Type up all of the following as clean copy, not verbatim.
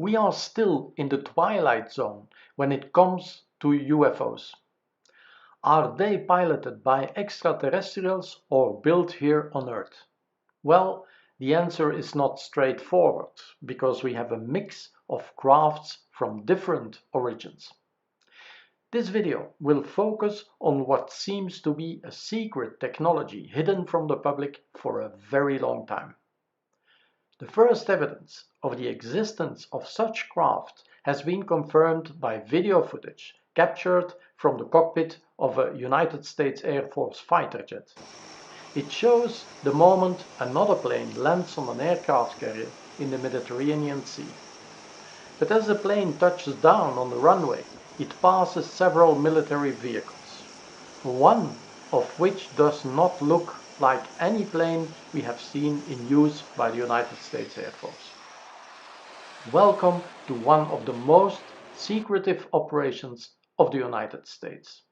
we are still in the twilight zone when it comes to UFOs. Are they piloted by extraterrestrials or built here on Earth? Well, the answer is not straightforward because we have a mix of crafts from different origins. This video will focus on what seems to be a secret technology hidden from the public for a very long time. The first evidence of the existence of such craft has been confirmed by video footage captured from the cockpit of a United States Air Force fighter jet. It shows the moment another plane lands on an aircraft carrier in the Mediterranean Sea. But as the plane touches down on the runway, it passes several military vehicles, one of which does not look like any plane we have seen in use by the United States Air Force. Welcome to one of the most secretive operations of the United States.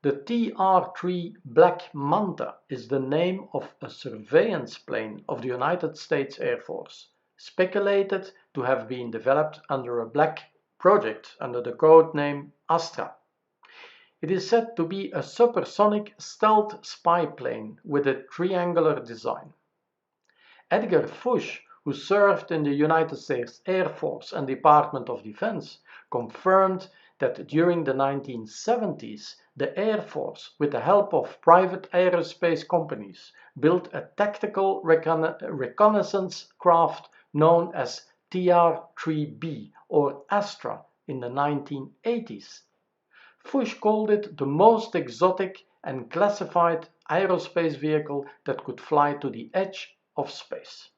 The TR3 Black Manta is the name of a surveillance plane of the United States Air Force, speculated to have been developed under a black project under the code name Astra. It is said to be a supersonic stealth spy plane with a triangular design. Edgar Fuchs, who served in the United States Air Force and Department of Defense, confirmed that during the 1970s, the Air Force, with the help of private aerospace companies, built a tactical reconnaissance craft known as TR3B or Astra in the 1980s. Fuchs called it the most exotic and classified aerospace vehicle that could fly to the edge of space.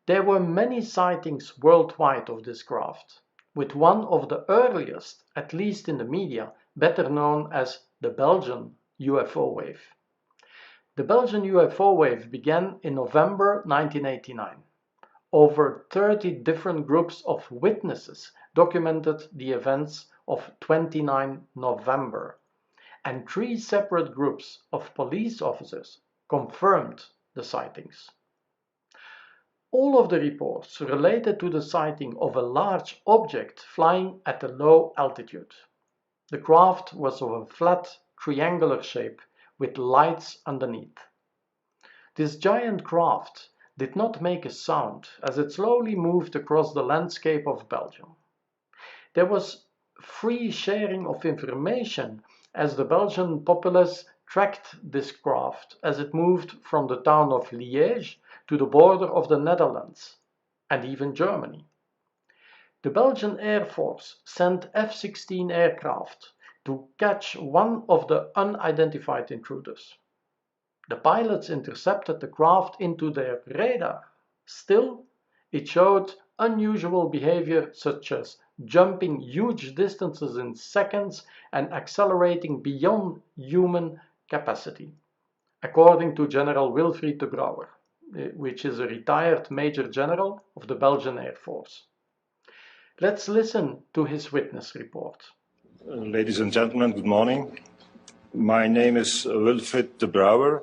There were many sightings worldwide of this craft, with one of the earliest, at least in the media, better known as the Belgian UFO wave. The Belgian UFO wave began in November 1989. Over 30 different groups of witnesses documented the events of 29 November, and 3 separate groups of police officers confirmed the sightings. All of the reports related to the sighting of a large object flying at a low altitude. The craft was of a flat, triangular shape with lights underneath. This giant craft did not make a sound as it slowly moved across the landscape of Belgium. There was free sharing of information as the Belgian populace tracked this craft as it moved from the town of Liège to the border of the Netherlands and even Germany. The Belgian Air Force sent F-16 aircraft to catch one of the unidentified intruders. The pilots intercepted the craft into their radar. Still, it showed unusual behavior such as jumping huge distances in seconds and accelerating beyond human capacity, according to General Wilfried de Brouwer, which is a retired Major General of the Belgian Air Force. Let's listen to his witness report. Ladies and gentlemen, good morning. My name is Wilfried de Brouwer.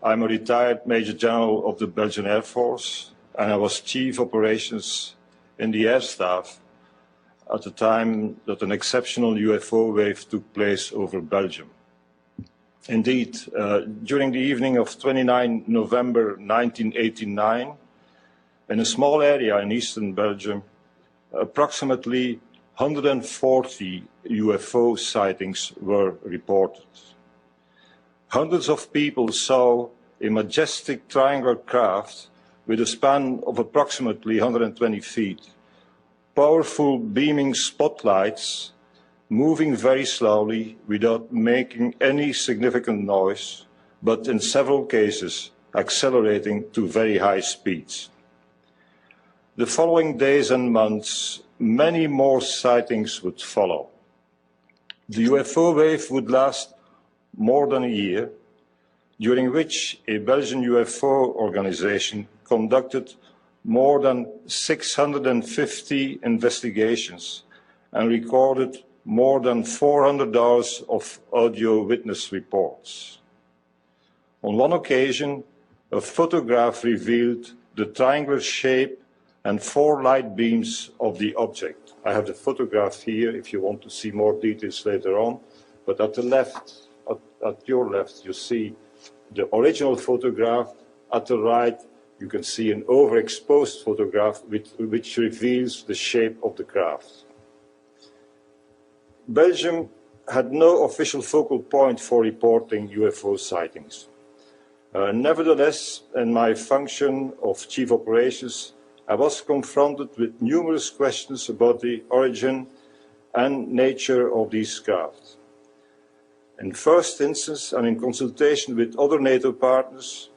I'm a retired Major General of the Belgian Air Force, and I was Chief Operations in the Air Staff at the time that an exceptional UFO wave took place over Belgium. Indeed, during the evening of 29 November 1989, in a small area in eastern Belgium, approximately 140 UFO sightings were reported. Hundreds of people saw a majestic triangular craft with a span of approximately 120 feet, powerful beaming spotlights, moving very slowly without making any significant noise, but in several cases accelerating to very high speeds. The following days and months, many more sightings would follow. The UFO wave would last more than a year, during which a Belgian UFO organization conducted more than 650 investigations and recorded more than 400 hours of audio witness reports. On one occasion, a photograph revealed the triangular shape and 4 light beams of the object. I have the photograph here if you want to see more details later on, but at the left, at your left, you see the original photograph. At the right, you can see an overexposed photograph which reveals the shape of the craft. Belgium had no official focal point for reporting UFO sightings. Nevertheless, in my function of Chief Operations, I was confronted with numerous questions about the origin and nature of these craft. In first instance, and in consultation with other NATO partners,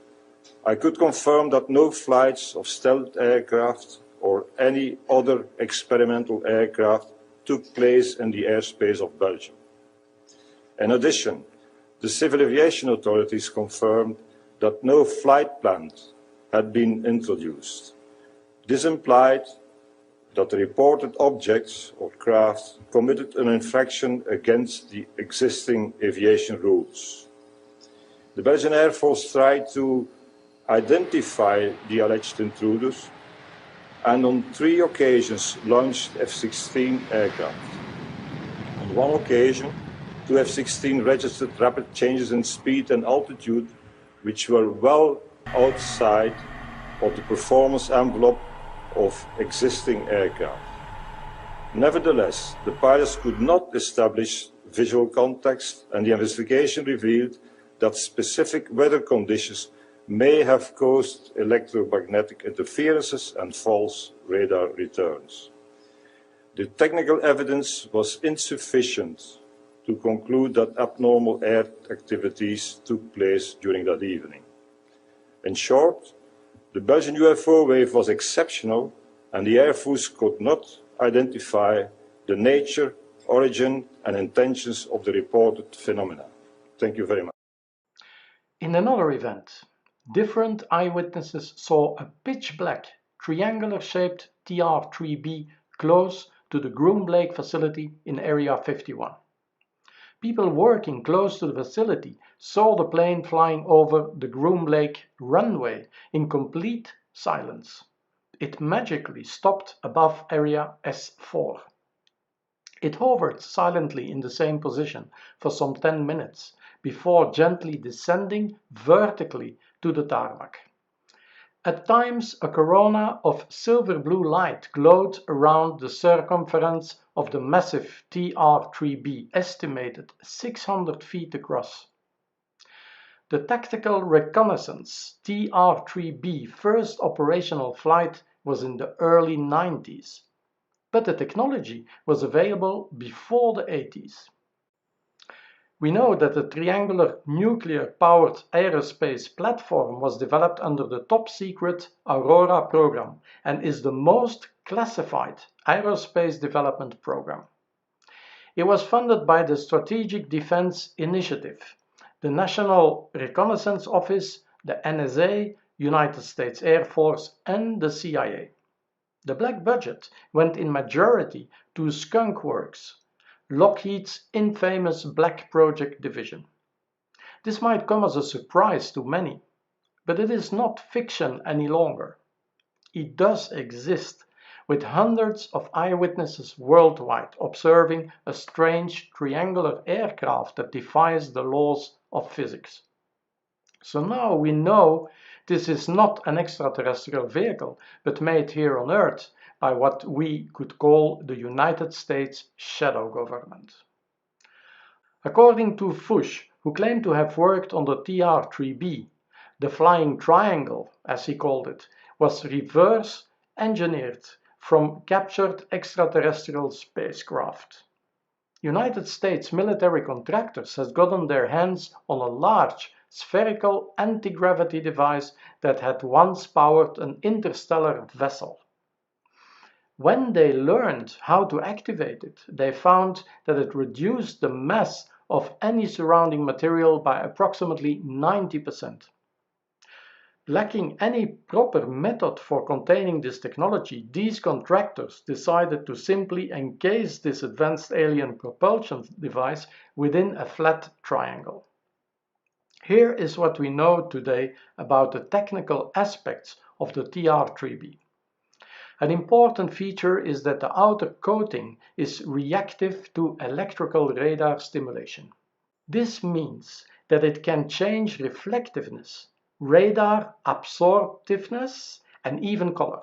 I could confirm that no flights of stealth aircraft or any other experimental aircraft took place in the airspace of Belgium. In addition, the civil aviation authorities confirmed that no flight plans had been introduced. This implied that the reported objects or craft committed an infraction against the existing aviation rules. The Belgian Air Force tried to identify the alleged intruders and on 3 occasions launched F-16 aircraft. On one occasion, 2 F-16 registered rapid changes in speed and altitude which were well outside of the performance envelope of existing aircraft. Nevertheless, the pilots could not establish visual context, and the investigation revealed that specific weather conditions may have caused electromagnetic interferences and false radar returns. The technical evidence was insufficient to conclude that abnormal air activities took place during that evening. In short, the Belgian UFO wave was exceptional, and the Air Force could not identify the nature, origin, and intentions of the reported phenomena. Thank you very much. In another event, different eyewitnesses saw a pitch-black, triangular-shaped TR3B close to the Groom Lake facility in Area 51. People working close to the facility saw the plane flying over the Groom Lake runway in complete silence. It magically stopped above Area S4. It hovered silently in the same position for some 10 minutes before gently descending vertically to the tarmac. At times, a corona of silver-blue light glowed around the circumference of the massive TR3B, estimated 600 feet across. The Tactical Reconnaissance TR3B first operational flight was in the early 90s, but the technology was available before the 80s. We know that the triangular nuclear-powered aerospace platform was developed under the top-secret Aurora program and is the most classified aerospace development program. It was funded by the Strategic Defense Initiative, the National Reconnaissance Office, the NSA, United States Air Force, and the CIA. The black budget went in majority to Skunk Works, Lockheed's infamous Black Project division. This might come as a surprise to many, but it is not fiction any longer. It does exist, with hundreds of eyewitnesses worldwide observing a strange triangular aircraft that defies the laws of physics. So now we know this is not an extraterrestrial vehicle, but made here on Earth by what we could call the United States shadow government. According to Fuchs, who claimed to have worked on the TR3B, the flying triangle, as he called it, was reverse engineered from captured extraterrestrial spacecraft. United States military contractors had gotten their hands on a large spherical anti-gravity device that had once powered an interstellar vessel. When they learned how to activate it, they found that it reduced the mass of any surrounding material by approximately 90%. Lacking any proper method for containing this technology, these contractors decided to simply encase this advanced alien propulsion device within a flat triangle. Here is what we know today about the technical aspects of the TR3B. An important feature is that the outer coating is reactive to electrical radar stimulation. This means that it can change reflectiveness, radar absorptiveness, and even color.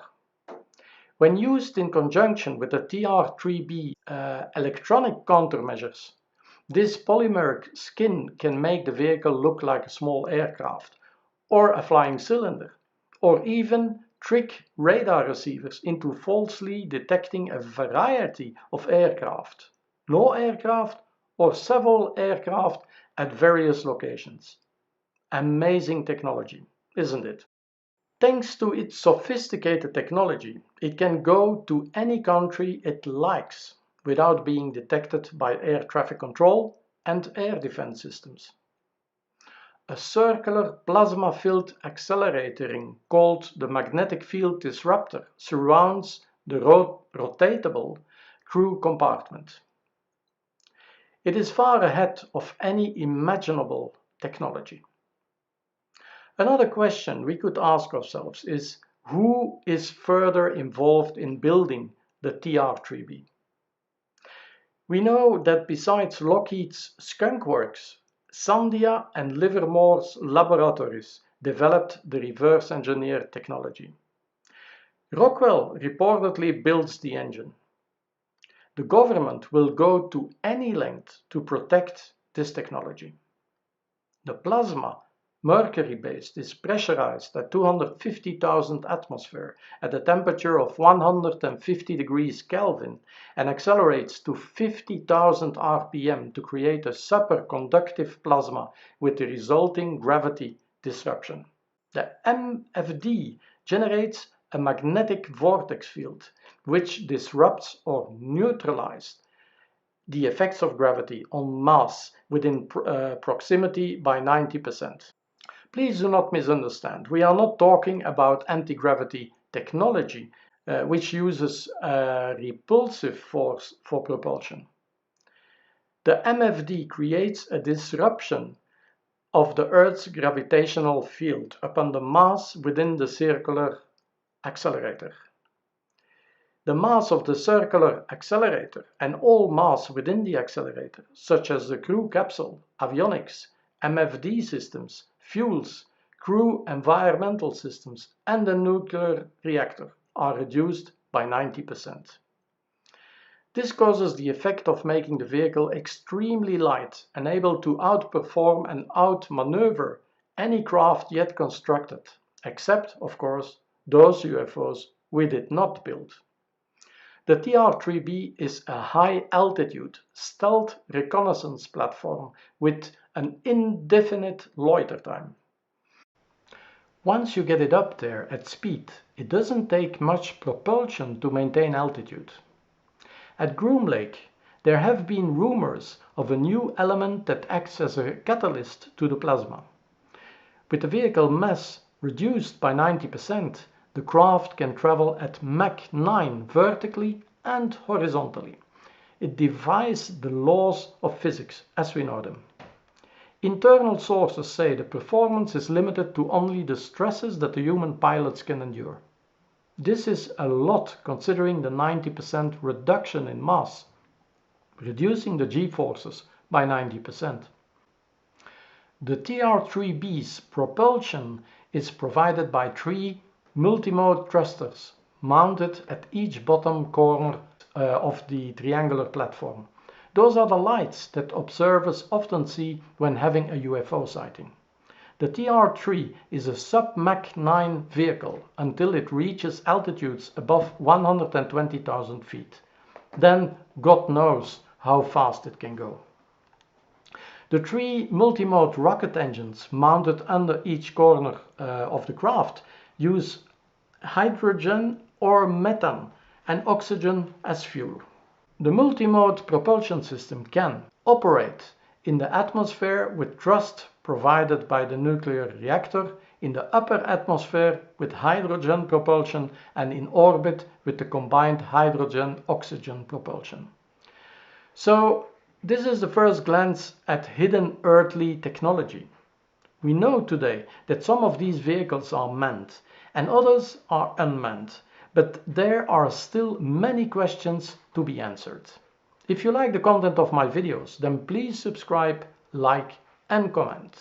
When used in conjunction with the TR3B electronic countermeasures, this polymeric skin can make the vehicle look like a small aircraft, or a flying cylinder, or even trick radar receivers into falsely detecting a variety of aircraft, no aircraft, or several aircraft at various locations. Amazing technology, isn't it? Thanks to its sophisticated technology, it can go to any country it likes without being detected by air traffic control and air defense systems. A circular plasma field accelerator ring called the magnetic field disruptor surrounds the rotatable crew compartment. It is far ahead of any imaginable technology. Another question we could ask ourselves is, who is further involved in building the TR3B? We know that besides Lockheed's Skunk Works, Sandia and Livermore's laboratories developed the reverse engineered technology. Rockwell reportedly builds the engine. The government will go to any length to protect this technology. The plasma, mercury-based, is pressurized at 250,000 atmosphere at a temperature of 150 degrees Kelvin and accelerates to 50,000 rpm to create a superconductive plasma with the resulting gravity disruption. The MFD generates a magnetic vortex field, which disrupts or neutralizes the effects of gravity on mass within proximity by 90%. Please do not misunderstand. We are not talking about anti-gravity technology, which uses repulsive force for propulsion. The MFD creates a disruption of the Earth's gravitational field upon the mass within the circular accelerator. The mass of the circular accelerator and all mass within the accelerator, such as the crew capsule, avionics, MFD systems, fuels, crew environmental systems, and the nuclear reactor, are reduced by 90%. This causes the effect of making the vehicle extremely light and able to outperform and outmaneuver any craft yet constructed, except, of course, those UFOs we did not build. The TR3B is a high-altitude, stealth reconnaissance platform with an indefinite loiter time. Once you get it up there at speed, it doesn't take much propulsion to maintain altitude. At Groom Lake, there have been rumors of a new element that acts as a catalyst to the plasma. With the vehicle mass reduced by 90%, the craft can travel at Mach 9 vertically and horizontally. It defies the laws of physics as we know them. Internal sources say the performance is limited to only the stresses that the human pilots can endure. This is a lot considering the 90% reduction in mass, reducing the g-forces by 90%. The TR3B's propulsion is provided by 3 multimode thrusters mounted at each bottom corner of the triangular platform. Those are the lights that observers often see when having a UFO sighting. The TR3 is a sub-Mach 9 vehicle until it reaches altitudes above 120,000 feet. Then God knows how fast it can go. The 3 multimode rocket engines mounted under each corner of the craft use hydrogen or methane and oxygen as fuel. The multimode propulsion system can operate in the atmosphere with thrust provided by the nuclear reactor, in the upper atmosphere with hydrogen propulsion, and in orbit with the combined hydrogen-oxygen propulsion. So, this is the first glance at hidden earthly technology. We know today that some of these vehicles are manned and others are unmanned, but there are still many questions to be answered. If you like the content of my videos, then please subscribe, like and comment.